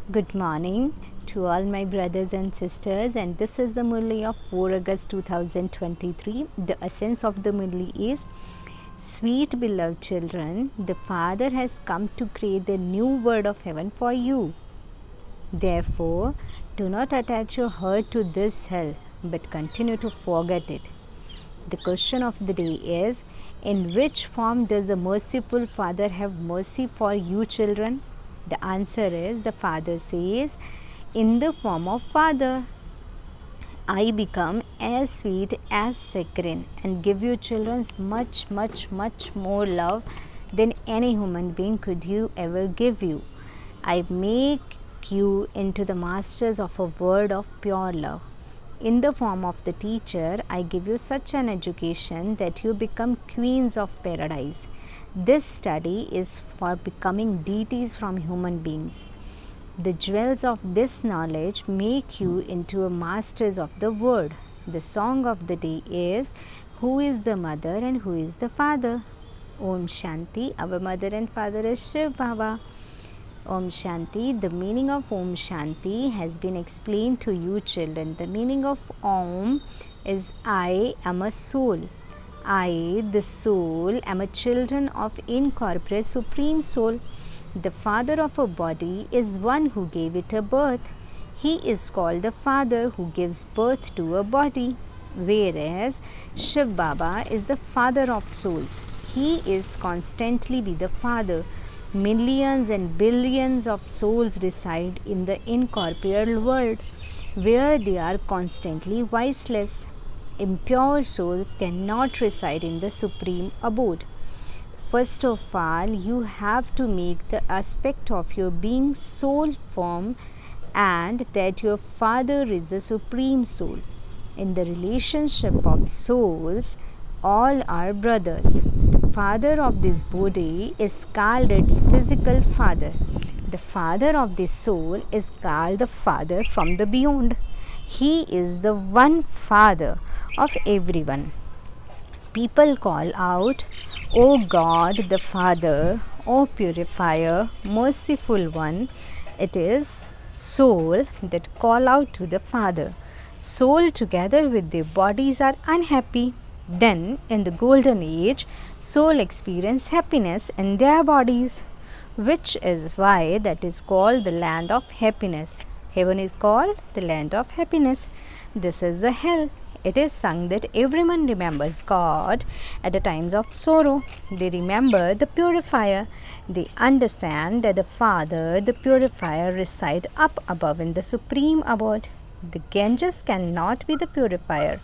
Good morning to all my brothers and sisters, and this is the Murli of 4 August 2023. The essence of the Murli is: Sweet beloved children, the Father has come to create the new word of heaven for you. Therefore, do not attach your heart to this hell, but continue to forget it. The question of the day is: in which form does the merciful Father have mercy for you, children? The answer is: the Father says, in the form of Father, I become as sweet as saccharine and give you children much, much, much more love than any human being could you ever give you. I make you into the masters of a word of pure love. In the form of the teacher, I give you such an education that you become queens of paradise. This study is for becoming deities from human beings. The jewels of this knowledge make you into a masters of the word. The song of the day is: who is the mother and who is the father? Om Shanti. Our mother and father is Shiv Baba. Om Shanti. The meaning of Om Shanti has been explained to you, children. The meaning of Om is: I am a soul. I, the soul, am a children of incorporeal Supreme Soul. The father of a body is one who gave it a birth. He is called the father who gives birth to a body. Whereas Shiv Baba is the father of souls. He is constantly be the father. Millions and billions of souls reside in the incorporeal world, where they are constantly voiceless. Impure souls cannot reside in the supreme abode. First of all, you have to make the aspect of your being soul firm, and that your Father is the supreme soul. In the relationship of souls, all are brothers. The father of this body is called its physical father. The father of this soul is called the Father from the beyond. He is the one Father of everyone. People call out, O God the Father, O Purifier, Merciful One. It is soul that call out to the Father. Soul together with their bodies are unhappy. Then, in the golden age, soul experience happiness in their bodies, which is why that is called the land of happiness. Heaven is called the land of happiness. This is the hell. It is sung that everyone remembers God at the times of sorrow. They remember the purifier. They understand that the Father, the purifier, reside up above in the supreme abode. The Ganges cannot be the purifier.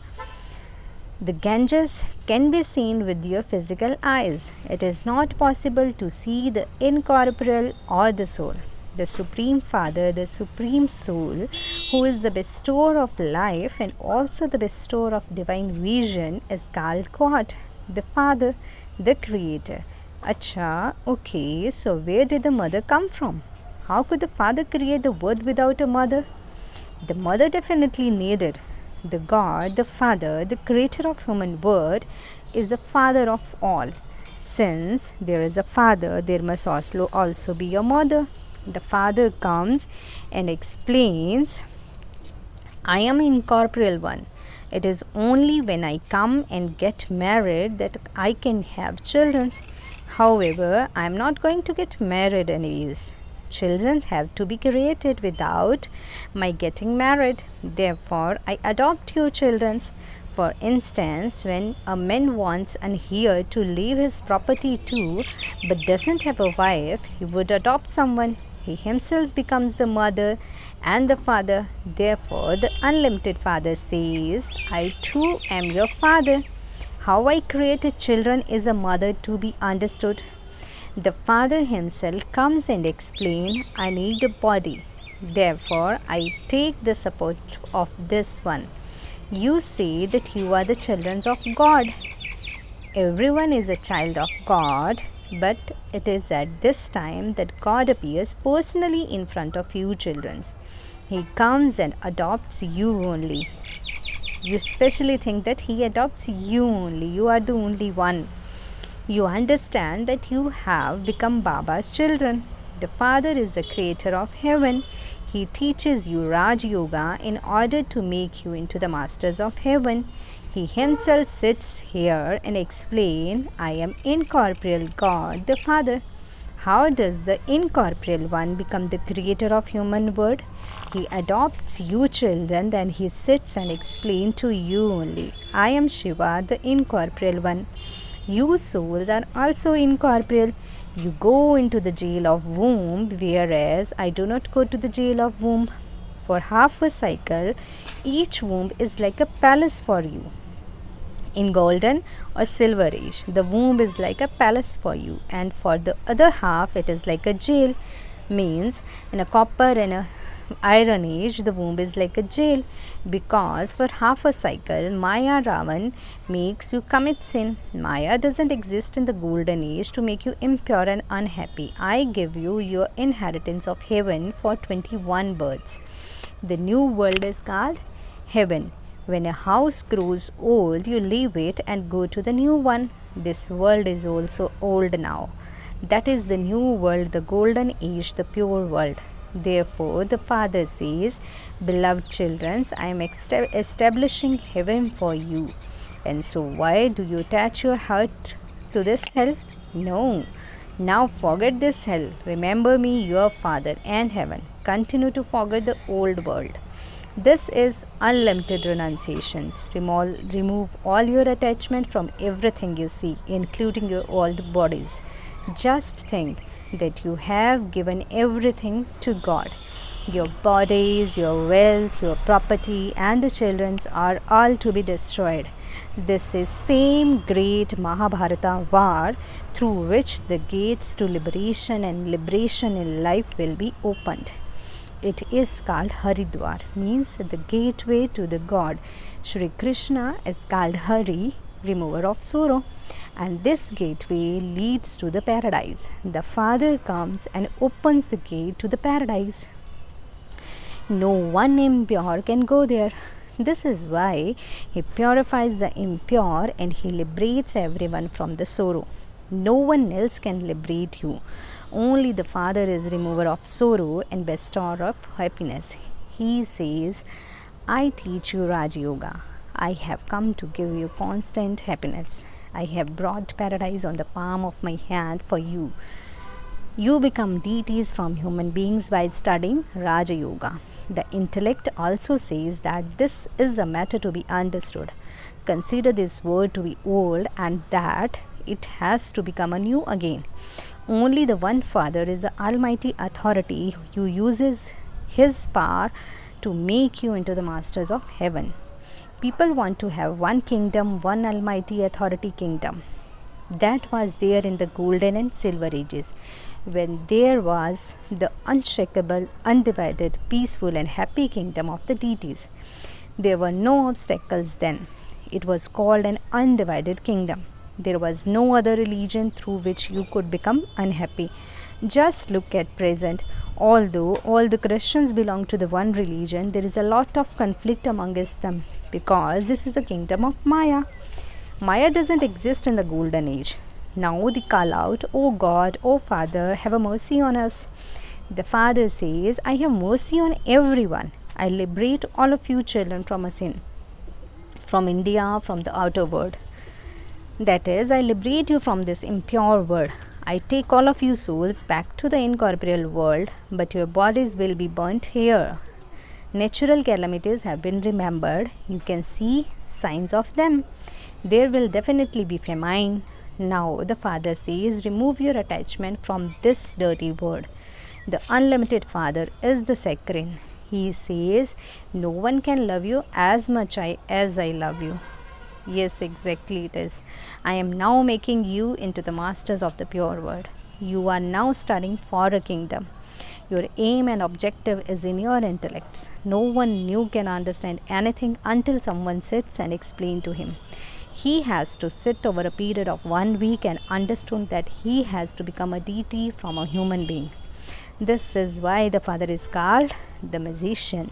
The Ganges can be seen with your physical eyes. It is not possible to see the incorporeal or the soul. The Supreme Father, the Supreme Soul, who is the bestower of life and also the bestower of divine vision, is called God, the Father, the Creator. Acha, okay, so where did the mother come from? How could the Father create the word without a mother? The mother definitely needed. The God, the Father, the creator of human word, is the father of all. Since there is a father, there must also be a mother. The Father comes and explains, I am an incorporeal one. It is only when I come and get married that I can have children. However, I am not going to get married anyways. Children have to be created without my getting married. Therefore, I adopt your children. For instance, when a man wants an heir to leave his property to, but doesn't have a wife, he would adopt someone. He himself becomes the mother and the father. Therefore, the unlimited Father says, I too am your father. How I created children is a mother to be understood. The Father himself comes and explains, I need a body. Therefore, I take the support of this one. You say that you are the children of God. Everyone is a child of God, but it is at this time that God appears personally in front of you, children. He comes and adopts you only. You especially think that He adopts you only. You are the only one. You understand that you have become Baba's children. The Father is the creator of heaven. He teaches you Raj Yoga in order to make you into the masters of heaven. He himself sits here and explains, I am incorporeal God, the Father. How does the incorporeal one become the creator of human world? He adopts you children and he sits and explains to you only. I am Shiva, the incorporeal one. You souls are also incorporeal. You go into the jail of womb, whereas I do not go to the jail of womb. For half a cycle, each womb is like a palace for you. In golden or silver age, the womb is like a palace for you, and for the other half, it is like a jail. Means in a copper and a iron age, the womb is like a jail, because for half a cycle, Maya Ravan makes you commit sin. Maya doesn't exist in the golden age to make you impure and unhappy. I give you your inheritance of heaven for 21 births. The new world is called heaven. When a house grows old, you leave it and go to the new one. This world is also old now. That is the new world, the golden age, the pure world. Therefore, the Father says, beloved children, I am establishing heaven for you. And so, why do you attach your heart to this hell? No. Now forget this hell. Remember me, your Father, and heaven. Continue to forget the old world. This is unlimited renunciations. Remove all your attachment from everything you see, including your old bodies. Just think that you have given everything to God. Your bodies, your wealth, your property, and the children's are all to be destroyed. This is same great Mahabharata war through which the gates to liberation and liberation in life will be opened. It is called Haridwar, means the gateway to the God. Shri Krishna is called Hari, remover of sorrow, and this gateway leads to the paradise. The Father comes and opens the gate to the paradise. No one impure can go there. This is why he purifies the impure and he liberates everyone from the sorrow. No one else can liberate you. Only the Father is remover of sorrow and bestower of happiness. He says, I teach you Raj Yoga. I have come to give you constant happiness. I have brought paradise on the palm of my hand for you. You become deities from human beings by studying Raja Yoga. The intellect also says that this is a matter to be understood. Consider this world to be old and that it has to become anew again. Only the one Father is the Almighty Authority who uses His power to make you into the masters of heaven. People want to have one kingdom, one Almighty Authority kingdom. That was there in the golden and silver ages, when there was the unshakable, undivided, peaceful and happy kingdom of the deities. There were no obstacles then. It was called an undivided kingdom. There was no other religion through which you could become unhappy. Just look at present. Although all the Christians belong to the one religion, there is a lot of conflict amongst them because this is the kingdom of Maya. Maya doesn't exist in the golden age. Now they call out, O God, O Father, have a mercy on us. The Father says, I have mercy on everyone. I liberate all of you children from a sin, from India, from the outer world. That is, I liberate you from this impure world. I take all of you souls back to the incorporeal world, but your bodies will be burnt here. Natural calamities have been remembered. You can see signs of them. There will definitely be famine. Now the Father says, remove your attachment from this dirty world. The unlimited Father is the saccharine. He says, no one can love you as much as I love you. Yes, exactly it is. I am now making you into the masters of the pure world. You are now studying for a kingdom. Your aim and objective is in your intellects. No one new can understand anything until someone sits and explains to him. He has to sit over a period of 1 week and understand that he has to become a deity from a human being. This is why the Father is called the magician.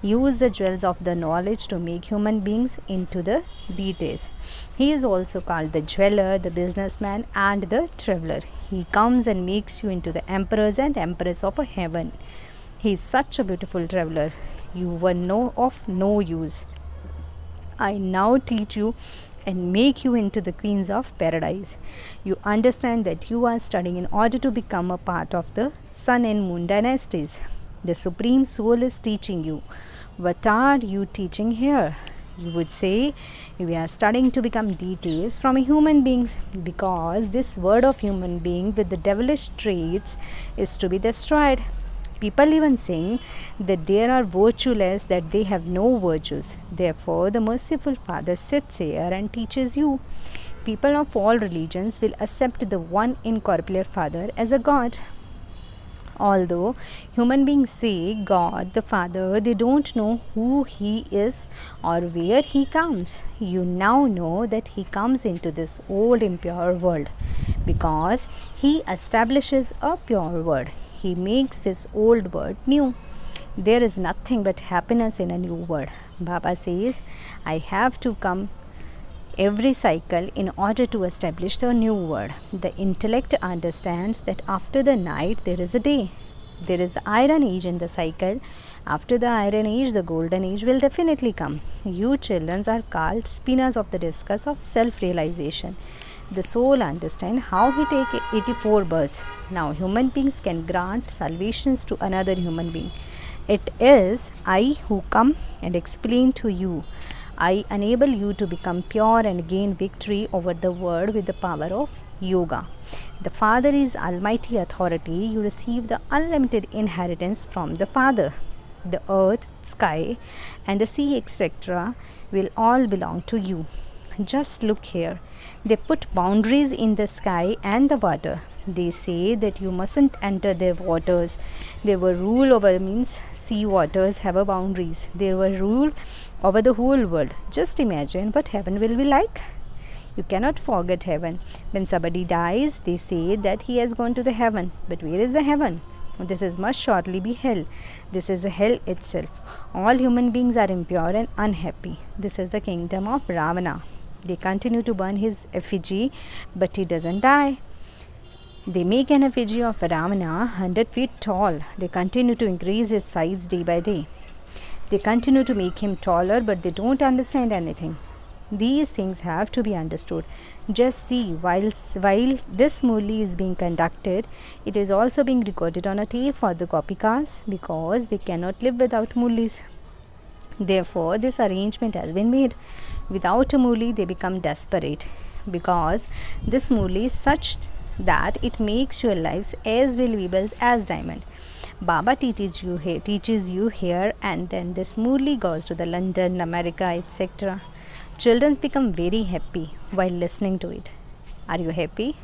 use the jewels of the knowledge to make human beings into the deities. He is also called the jeweler, the businessman, and the traveler. He comes and makes you into the emperors and empress of a heaven. He is such a beautiful traveler. You were of no use. I now teach you and make you into the queens of paradise. You understand that you are studying in order to become a part of the sun and moon dynasties. The Supreme Soul is teaching you. What are you teaching here? You would say, we are studying to become deities from a human beings, because this word of human being with the devilish traits is to be destroyed. People even saying that they are virtueless, that they have no virtues. Therefore, the merciful Father sits here and teaches you. People of all religions will accept the one incorporeal Father as a God. Although human beings say God the Father, they don't know who He is or where He comes. You now know that He comes into this old impure world because He establishes a pure world. He makes this old world new. There is nothing but happiness in a new world. Baba says, I have to come every cycle in order to establish the new world. The intellect understands that after the night there is a day. There is iron age in the cycle. After the iron age, the golden age will definitely come. You children are called spinners of the discus of self-realization. The soul understands how he take 84 births. Now human beings can grant salvations to another human being. It is I who come and explain to you. I enable you to become pure and gain victory over the world with the power of yoga. The Father is almighty authority. You receive the unlimited inheritance from the Father. The earth, sky, and the sea, etc., will all belong to you. Just look here. They put boundaries in the sky and the water. They say that you mustn't enter their waters. They were rule over means sea waters have a boundaries. They were rule over the whole world. Just imagine what heaven will be like. You cannot forget heaven. When somebody dies, they say that he has gone to the heaven. But where is the heaven? This is must shortly be hell. This is a hell itself. All human beings are impure and unhappy. This is the kingdom of Ravana. They continue to burn his effigy, but he doesn't die. They make an effigy of Ravana 100 feet tall. They continue to increase his size day by day. They continue to make him taller, but they don't understand anything. These things have to be understood. Just see, while this Murli is being conducted, it is also being recorded on a tape for the Gopikas because they cannot live without Murlis. Therefore, this arrangement has been made. Without a Murli, they become desperate because this Murli is such that it makes your lives as valuable as diamond. Baba teaches you here, and then this Murli goes to the London, America, etc. Children become very happy while listening to it. Are you happy?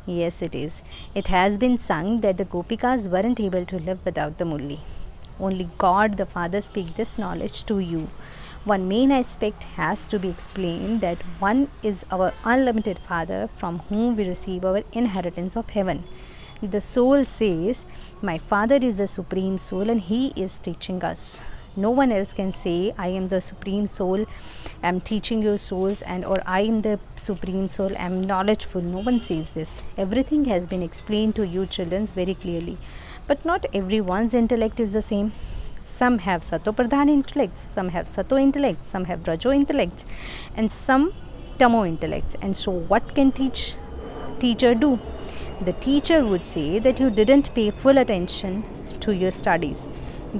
Yes, it is. It has been sung that the Gopikas weren't able to live without the Murli. Only God the Father speaks this knowledge to you. One main aspect has to be explained, that one is our unlimited Father from whom we receive our inheritance of heaven. The soul says, my Father is the Supreme Soul and He is teaching us. No one else can say, I am the Supreme Soul, I am teaching your souls, and or I am the Supreme Soul, I am knowledgeful. No one says this. Everything has been explained to you children very clearly. But not everyone's intellect is the same. Some have Sato-Pradhan intellects, some have Sato intellects, some have Rajo intellects, and some Tamo intellects. And so what can teacher do? The teacher would say that you didn't pay full attention to your studies.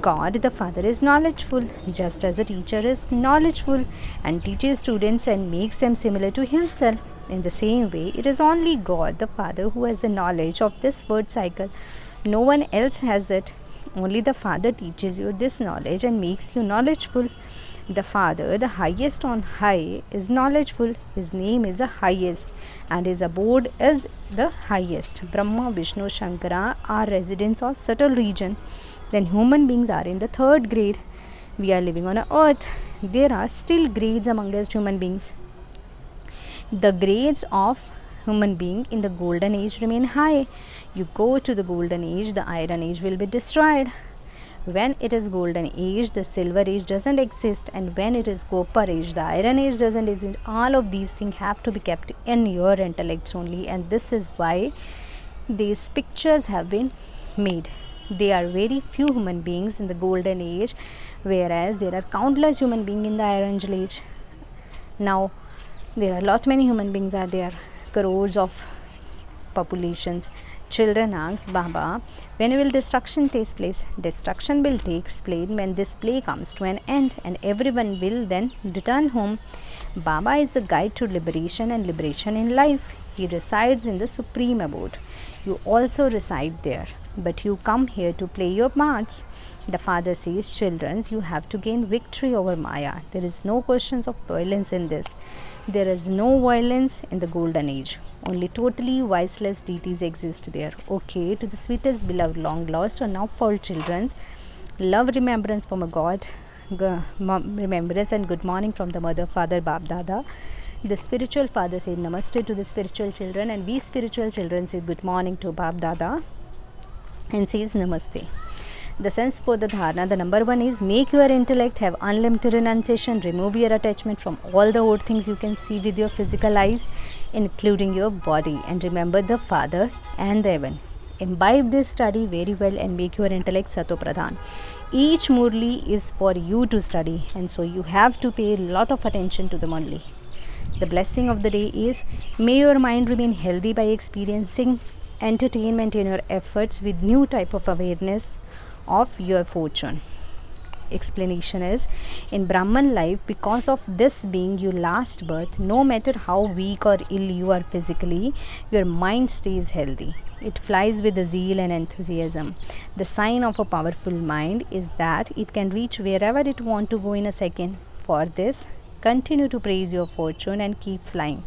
God the Father is knowledgeful, just as a teacher is knowledgeful and teaches students and makes them similar to himself. In the same way, it is only God the Father who has the knowledge of this word cycle. No one else has it. Only the Father teaches you this knowledge and makes you knowledgeful. The Father, the highest on high, is knowledgeful. His name is the highest and his abode is the highest. Brahma, Vishnu, Shankara are residents of subtle region. Then human beings are in the third grade. We are living on earth. There are still grades among us human beings. The grades of human being in the golden age remain high. You go to the golden age, the iron age will be destroyed. When it is golden age, the silver age doesn't exist, and when it is copper age, the iron age doesn't exist. All of these things have to be kept in your intellect only, and this is why these pictures have been made. There are very few human beings in the golden age, whereas there are countless human beings in the iron age. Now there are lot many human beings are there, crores of populations. Children ask Baba, when will destruction take place? Destruction will take place when this play comes to an end and everyone will then return home. Baba is the guide to liberation and liberation in life. He resides in the supreme abode. You also reside there, but you come here to play your parts. The father says, children, you have to gain victory over Maya. There is no questions of violence in this. There is no violence in the golden age. Only totally voiceless deities exist there. Okay, to the sweetest beloved long lost or now found children, love remembrance from a God, remembrance and good morning from the mother, father, Bab Dada. The spiritual father said namaste to the spiritual children, and we spiritual children say good morning to Bab Dada and says namaste. The sense for the dharana, the number one is make your intellect have unlimited renunciation, remove your attachment from all the old things you can see with your physical eyes, including your body, and remember the Father and the heaven. Imbibe this study very well and make your intellect Sato Pradhan. Each Murli is for you to study, and so you have to pay a lot of attention to the Murli. The blessing of the day is, may your mind remain healthy by experiencing entertainment in your efforts with new type of awareness of your fortune. Explanation is, in Brahman life, because of this being your last birth, no matter how weak or ill you are physically, your mind stays healthy. It flies with the zeal and enthusiasm. The sign of a powerful mind is that it can reach wherever it wants to go in a second. For this, continue to praise your fortune and keep flying.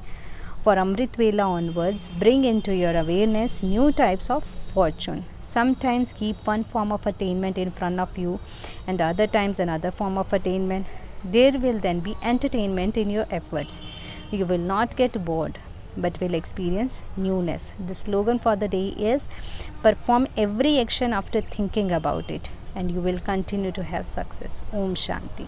For Amrit Vela onwards, bring into your awareness new types of fortune. Sometimes keep one form of attainment in front of you and the other times another form of attainment. There will then be entertainment in your efforts. You will not get bored but will experience newness. The slogan for the day is, perform every action after thinking about it and you will continue to have success. Om Shanti.